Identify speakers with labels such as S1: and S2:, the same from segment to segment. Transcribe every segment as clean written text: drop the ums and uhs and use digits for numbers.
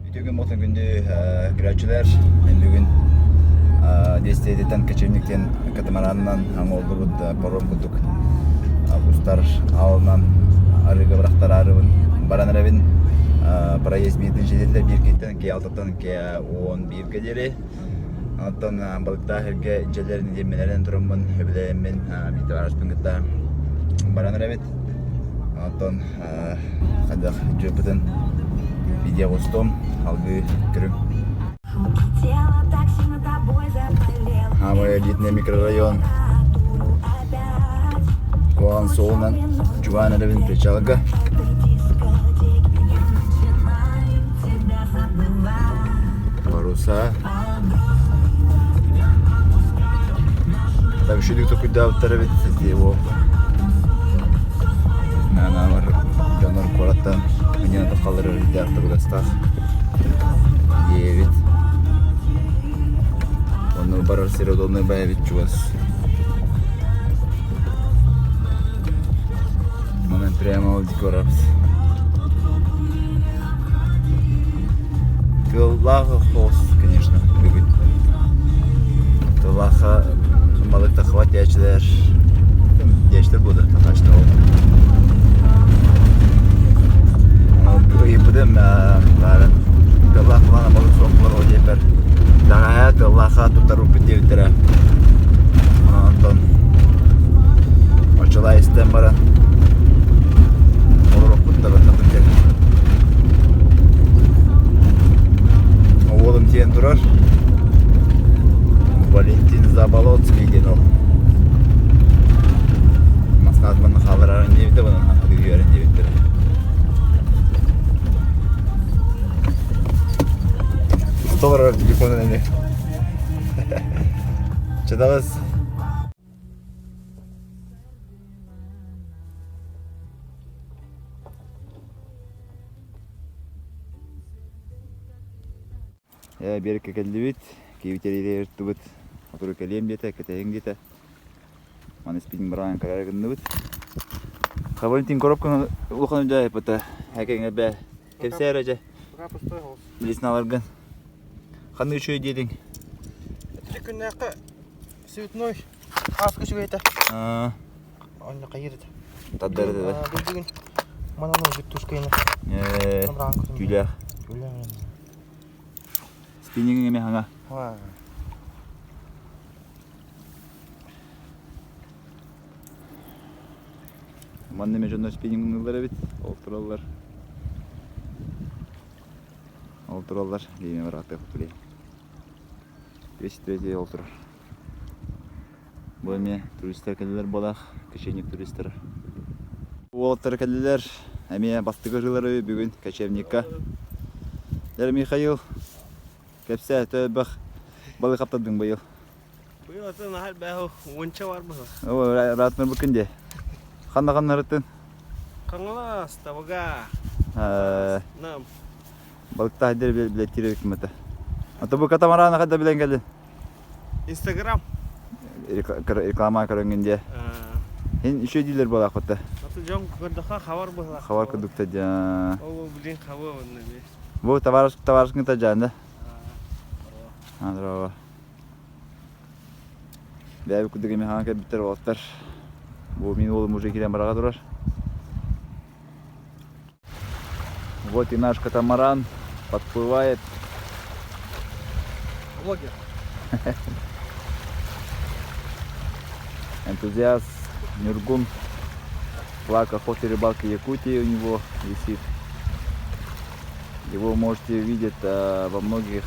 S1: Бүтөгün мотон күндү күрәчиләр бүгүн Дестедетен кечемниктен катамараннан аңолдубут пором кутук устар алынан арыга брахтар арыбын баранарабин проезд бирдин жеделдер бир кеттен ке алтыдан ке 11 кедери антон балыкта херге желерин демелерин турумун хөбүлемин бит арашпын гыта баранарабит антон кадак жөпүтен видео устом алгы көрүм. Мой элитный микрорайон. Куан Солнан, Джуана Ревин Причалга. Паруса. Так что никто куда второй его. На номер Джонор Коротан. Мне надо колоры для автогастах. 9. Он барар середонный боевик чувас. Момент прямо в декорапс. Тыллаха холст, конечно, бегут. Тыллаха малых-то хватячилер. Яштер буду, такашта ол. И будем барын. Тыллаха лана малых соқлар одепер. Дагая тыллаха тутару путевтера. Антон. Очала истем баран. Олорок путтаран напутер. Олым тиен турар. Валентин Заболоцкий ден ол. Маскатманы халырарын дебіті бұның үгерін дебіттер. Доллар телефонun önüne. Çadalız. Ya bir keldi bit, kivitleri ertti bit. Otur kelem diyete, keteng diyete. Manis ping barang karar gende bit. Kavalin koropkan ulukan udah yapata. Hakeng be. Kepser aja. Bilisna vargan. Қандай үші дедің?
S2: Түлекін әқі сөйтіной асқы шүгейті. Оны қайырды.
S1: Таддарды да?
S2: Бүгін мананың бүт түшкені.
S1: Күйлі. Спиннигің еме хаңа? Манны мен жондар спиннигің ұлдар әбет. Ол туралар дейме бар аты құтылей. Весит ол тұрар. Бұл әме туристер кәлілер болақ, кешенек туристер. Олаттар кәлілер, әме бастығы жылары бүгін кәчевникка. Дәр Михаил, кәпсә төбіқ балы қаптадың бұйыл.
S2: Бұйыл атын ағар бәу онша бар бұғы.
S1: Ратыныр бүкінде. Қанда рыттың?
S2: Қаңыла, ставыға. Нам.
S1: Balıkta hadi bile tirek mete. Ata bu katamarana kadar bilen geldi.
S2: Instagram.
S1: Reklama karangınca. Hen işe diler balık hatta.
S2: Ata jong kırdığa havar balık.
S1: Havar kırdıkta ja.
S2: O bilin hava onu be.
S1: Bu tavaş kıta janda. Andro. Beğen kuduk emi hangi biter balıklar. Bu min oğlu mujekiden baraga durar. Вот и наш катамаран подплывает.
S2: Блогер.
S1: Энтузиаст Нюргун. Флаг охоты и рыбалки Якутии у него висит. Его можете видеть во многих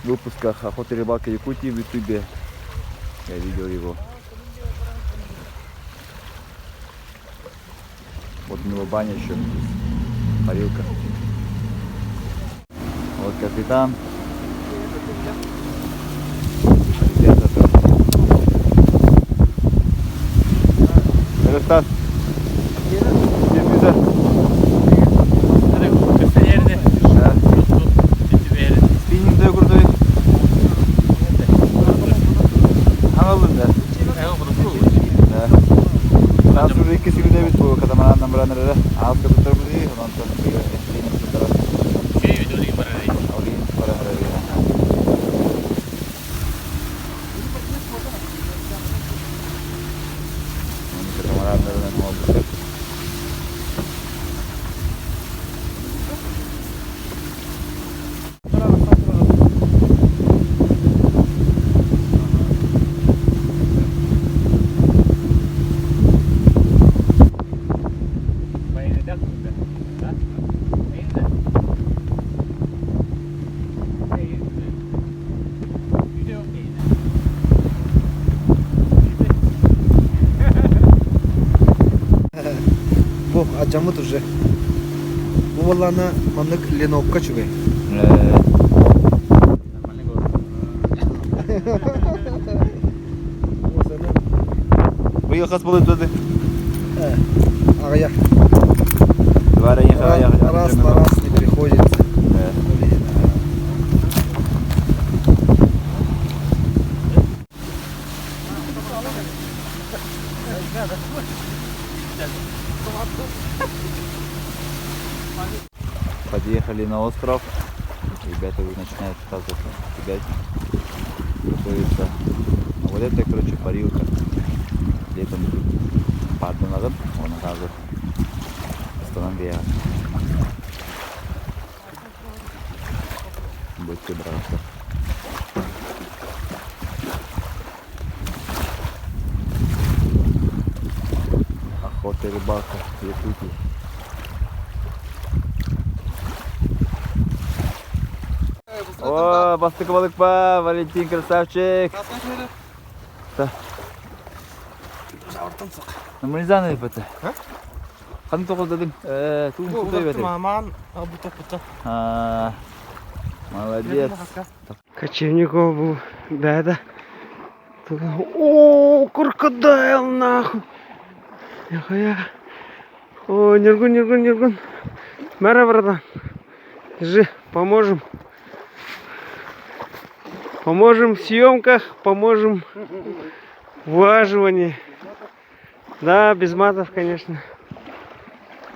S1: выпусках охоты и рыбалки Якутии в ютубе. Я видел его. Вот у него баня еще, парилка. Вот капитан. Ребята там. Стас. Где Спиннинг да крутой. Anladın da. Nasıl bir ikisi bir de bu katamaran numaraları az kadar tabii ondan sonra
S3: жамыт уже. Бу баланы мандык Ленокка чугай.
S1: Быйыл қас болып өтеді.
S3: Агая.
S1: Варенье
S3: Раз на раз не приходится.
S1: Подъехали на остров. Ребята уже начинают сразу кидать. Готовится. Ну, вот это, короче, парилка. Летом падынагын, оны қазір Астанадан келген. Бөтке бұрағыштар. Охота и рыбалка в Якутии. О, бастық балык па, Валентин красавчик. Нормализаны бөті. Қаның тоқылдадың? Туын құлдай бәді. Молодец.
S2: Кочевников был, да. О, крокодайл, нахуй. Нихуя. О, Нергун. Мара, братан. Держи, поможем. Поможем в съемках, поможем в ухаживании. Да, без матов, конечно.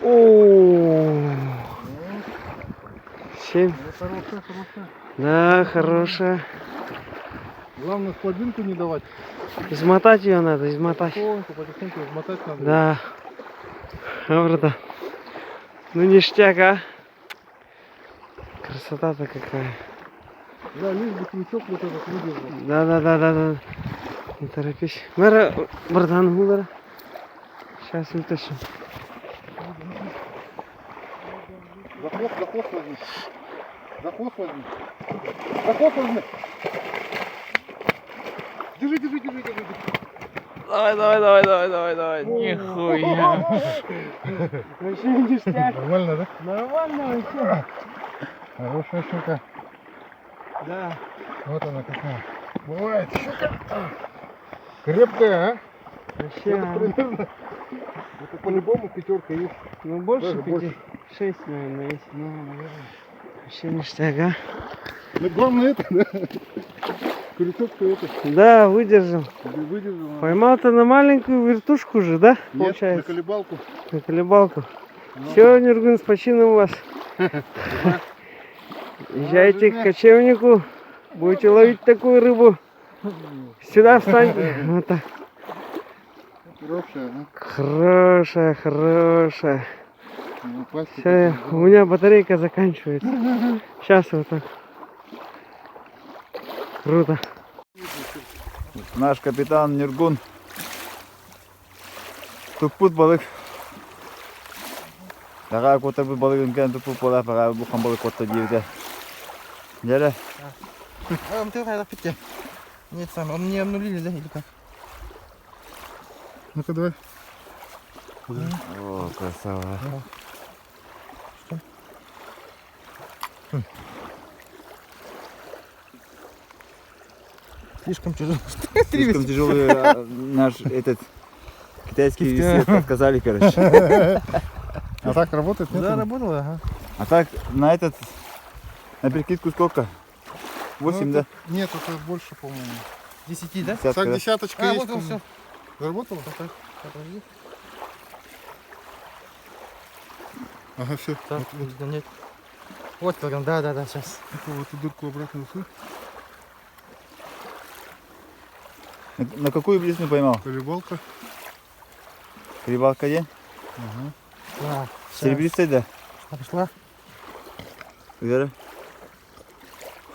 S2: О, 7.
S3: Хорошая.
S2: Да, хорошая.
S3: Главное, в плотинку не давать.
S2: Измотать ее надо, измотать.
S3: Потихоньку измотать надо.
S2: Да. А, братан. Ну, ништяк, а. Красота-то какая.
S3: Да, лишь бы крючок вот этот выдержал.
S2: Да. Не торопись. Мэра, братан, гулара. Сейчас вытащим.
S3: За хвост возьми. За хвост возьми. Держи.
S2: Давай. Нихуя. Вообще ништяк.
S3: Нормально, да?
S2: Нормально вообще.
S3: Хорошая щука.
S2: Да.
S3: Вот она какая. Бывает щука. Крепкая, а?
S2: Вообще.
S3: Это примерно. Это по-любому пятерка есть.
S2: Ну, больше
S3: Даже
S2: 5.
S3: больше.
S2: 6, наверное, есть. Ну, наверное. Вообще ништяк, а?
S3: Ну, главное это, да? Крючок-то это.
S2: Да, выдержал.
S3: Выдержал.
S2: Поймал-то на маленькую вертушку же, да?
S3: Нет, на
S2: Получается.
S3: колебалку.
S2: На колебалку. Все, Нергун, с почином вас. Езжайте к кочевнику. Будете ловить такую рыбу. Сюда встаньте. Вот так.
S3: Хорошая, да?
S2: Хорошая.
S3: Ну, пластик.
S2: Все, у меня батарейка заканчивается. Сейчас вот так. Круто.
S1: Наш капитан Нергун. Туппут балык. Ага, кота bir balığın kendi tupuk bola para bu kan balık kotta diye. Nere?
S3: А, ты это пить. Нет, сам, он не обнулили, да, или как? Ну-ка, давай.
S1: О, красава.
S3: Слишком тяжело.
S1: Слишком тяжелый наш этот китайский весец отказали, короче.
S3: А так работает? Нет?
S2: Да, работала, ага.
S1: А так на этот на перекидку сколько? 8, да?
S3: Нет, это больше, по-моему.
S2: 10, да?
S1: Десятка,
S3: Так,
S1: да?
S3: десяточка
S2: А,
S3: есть.
S2: вот он,
S3: по-моему.
S2: все.
S3: Заработало?
S2: Подожди.
S3: Ага, все.
S2: Так, нет. Вот килограмм, да, сейчас.
S3: Вот эту дырку обратно засунь.
S1: На какую блесну поймал?
S3: Колебалка.
S1: Рыбалка где?
S3: Ага.
S2: Да,
S1: Серебристая, да?
S2: пошла.
S1: Вера.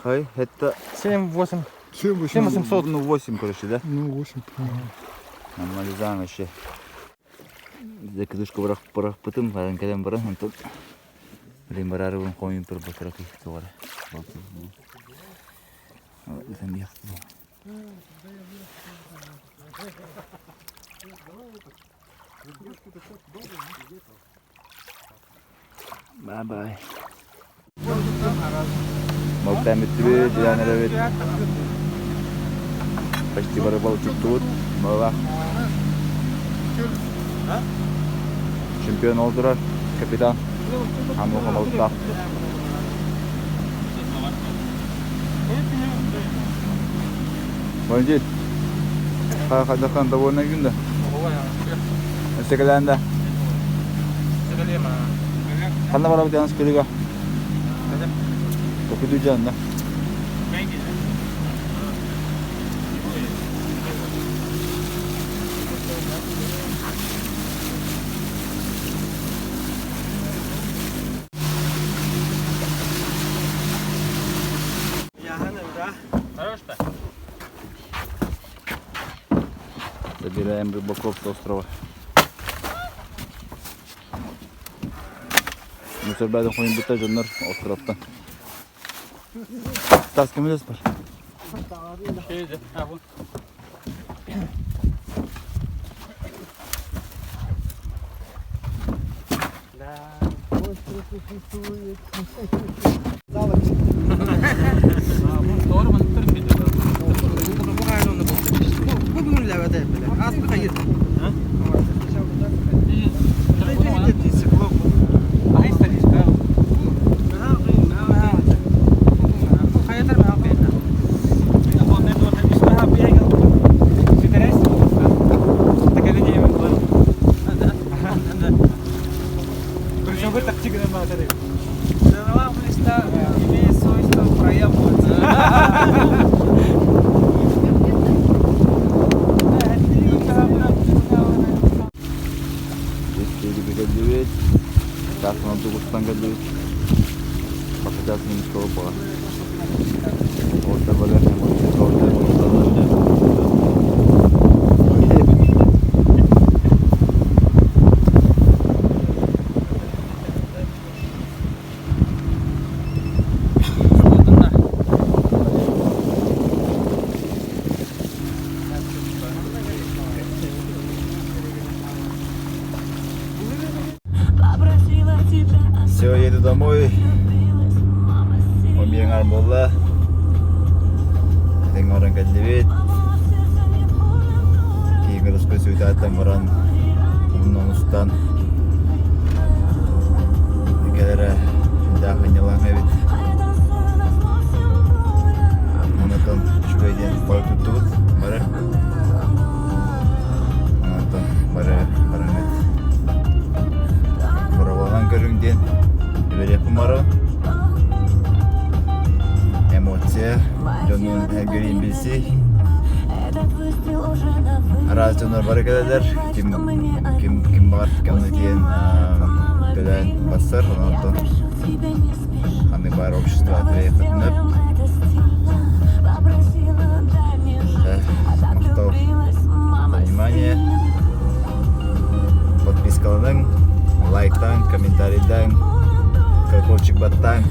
S1: Хай, это
S2: 7-8.
S3: 7-8.
S1: ну 8, короче, да?
S3: Ну, 8.
S1: Нормализаем вообще. Bizde kızışkı bırak pıtım falan kalem bırak untuk limbarar un koyun per bakarak itu var. Sen bir yaktı. Bye. Mau time itu jalan lewat. Pasti berbau cutut, bawah. Чемпион oldular, kapitan. Hamburg oldular. Bonjour. Kadang довольно гунда. Sekalian dah.
S3: Sekalian mah.
S1: Karena berapa jam sekali kah? Kopi 7 jam dah. Забираем рыбаков с острова. Мусорбайдан коюн бутта жоннор островтан. Стас ким элес бар? Kasman Tuğus'tan geldik. Bakacağız neymiş olup var. Orada böyle Все, еду домой. Omyengar bola. Tengok orang kadivit. Kingurus kesulitan orang nonustan. Negara sudah menyelang evit. Menonton Sweden baru tutup, baru. Menonton baru net. Berawalan kerungdian. Beri pemarah, emosi, jangan hegeri bilsi. Raz jangan berkedader, kim bar kemudian kemudian pasar nonton, kami bar общество ответственное. Мақтау, внимание, подпискаланың, лайктан, комментарийдан. Колокольчик баттан.